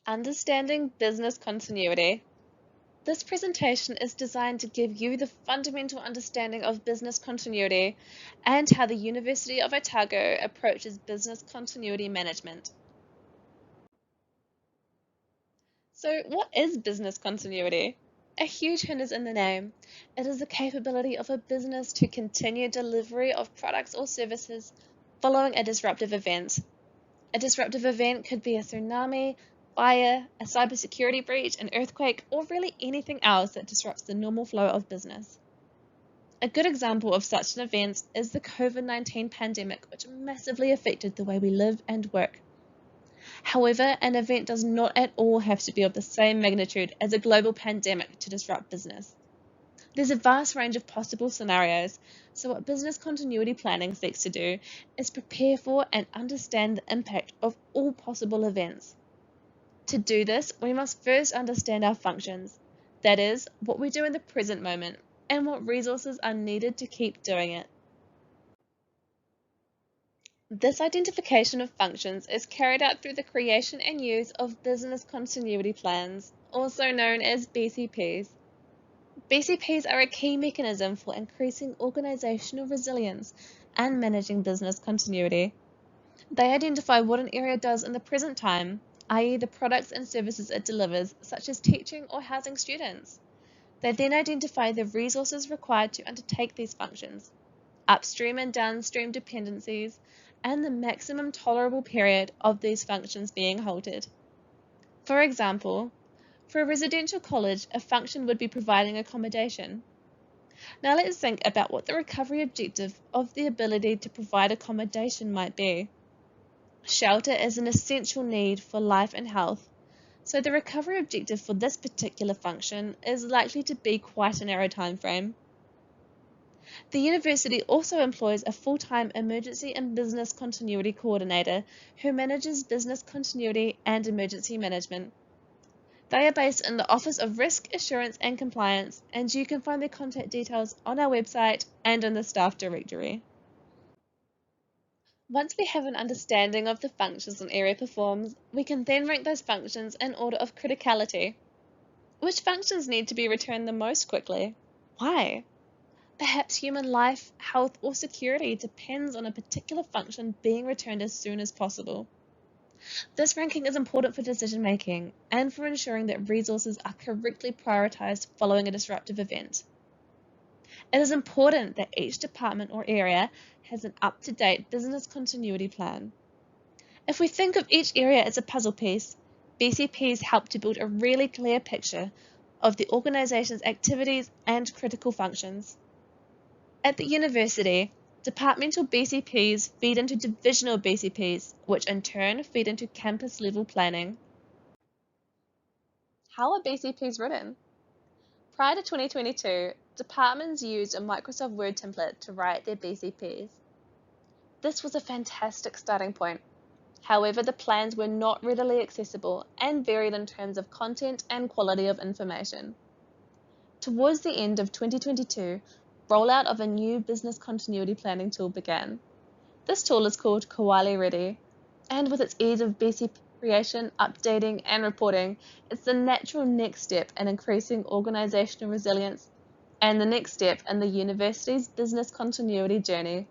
Understanding business continuity. This presentation is designed to give you the fundamental understanding of business continuity and how the University of Otago approaches business continuity management. So, what is business continuity? A huge hint is in the name. It is the capability of a business to continue delivery of products or services following a disruptive event. A disruptive event could be a tsunami, fire, a cybersecurity breach, an earthquake, or really anything else that disrupts the normal flow of business. A good example of such an event is the COVID-19 pandemic, which massively affected the way we live and work. However, an event does not at all have to be of the same magnitude as a global pandemic to disrupt business. There's a vast range of possible scenarios, so what business continuity planning seeks to do is prepare for and understand the impact of all possible events. To do this, we must first understand our functions, that is, what we do in the present moment, and what resources are needed to keep doing it. This identification of functions is carried out through the creation and use of business continuity plans, also known as BCPs. BCPs are a key mechanism for increasing organizational resilience and managing business continuity. They identify what an area does in the present time, i.e. the products and services it delivers, such as teaching or housing students. They then identify the resources required to undertake these functions, upstream and downstream dependencies, and the maximum tolerable period of these functions being halted. For example, for a residential college, a function would be providing accommodation. Now let's think about what the recovery objective of the ability to provide accommodation might be. Shelter is an essential need for life and health, so the recovery objective for this particular function is likely to be quite a narrow time frame. The university also employs a full-time emergency and business continuity coordinator who manages business continuity and emergency management. They are based in the Office of Risk, Assurance and Compliance, and you can find their contact details on our website and in the staff directory. Once we have an understanding of the functions an area performs, we can then rank those functions in order of criticality. Which functions need to be returned the most quickly? Why? Perhaps human life, health, or security depends on a particular function being returned as soon as possible. This ranking is important for decision making and for ensuring that resources are correctly prioritized following a disruptive event. It is important that each department or area has an up-to-date business continuity plan. If we think of each area as a puzzle piece, BCPs help to build a really clear picture of the organization's activities and critical functions. At the university, departmental BCPs feed into divisional BCPs, which in turn feed into campus-level planning. How are BCPs written? Prior to 2022, departments used a Microsoft Word template to write their BCPs. This was a fantastic starting point. However, the plans were not readily accessible and varied in terms of content and quality of information. Towards the end of 2022, rollout of a new business continuity planning tool began. This tool is called Koali Ready, and with its ease of BCP creation, updating, and reporting, it's the natural next step in increasing organizational resilience and the next step in the university's business continuity journey.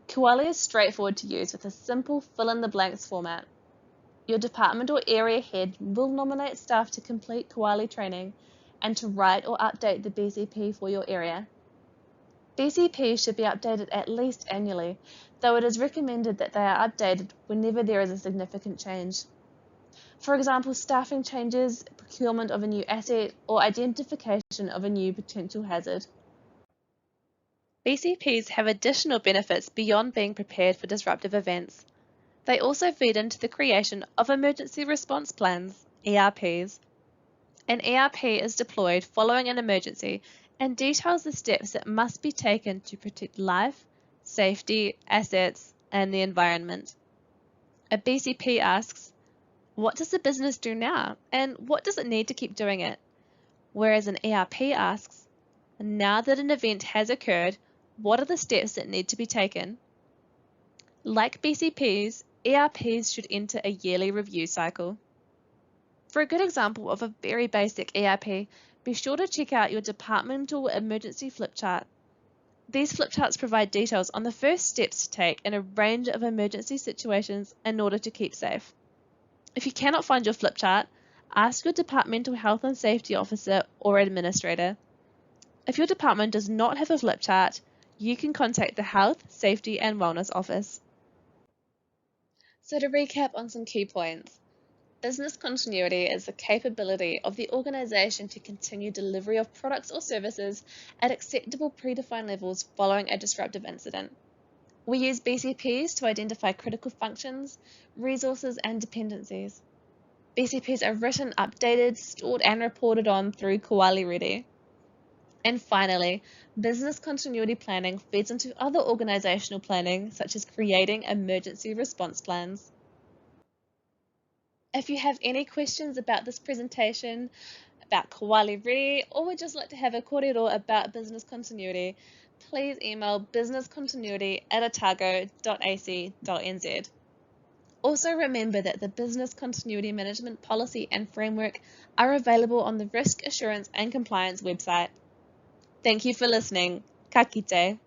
Koali is straightforward to use with a simple fill-in-the-blanks format. Your department or area head will nominate staff to complete Koali training and to write or update the BCP for your area. BCPs should be updated at least annually, though it is recommended that they are updated whenever there is a significant change. For example, staffing changes, procurement of a new asset, or identification of a new potential hazard. BCPs have additional benefits beyond being prepared for disruptive events. They also feed into the creation of emergency response plans, ERPs. An ERP is deployed following an emergency and details the steps that must be taken to protect life, safety, assets, and the environment. A BCP asks, what does the business do now, and what does it need to keep doing it? Whereas an ERP asks, now that an event has occurred, what are the steps that need to be taken? Like BCPs, ERPs should enter a yearly review cycle. For a good example of a very basic ERP, be sure to check out your departmental emergency flip chart. These flip charts provide details on the first steps to take in a range of emergency situations in order to keep safe. If you cannot find your flip chart, ask your departmental health and safety officer or administrator. If your department does not have a flip chart, you can contact the Health, Safety and Wellness Office. So to recap on some key points, business continuity is the capability of the organization to continue delivery of products or services at acceptable predefined levels following a disruptive incident. We use BCPs to identify critical functions, resources, and dependencies. BCPs are written, updated, stored, and reported on through Koali Ready. And finally, business continuity planning feeds into other organizational planning, such as creating emergency response plans. If you have any questions about this presentation, about Koali Ready, or would just like to have a kōrero about business continuity, please email businesscontinuity@otago.ac.nz. Also remember that the Business Continuity Management Policy and Framework are available on the Risk Assurance and Compliance website. Thank you for listening. Ka kite.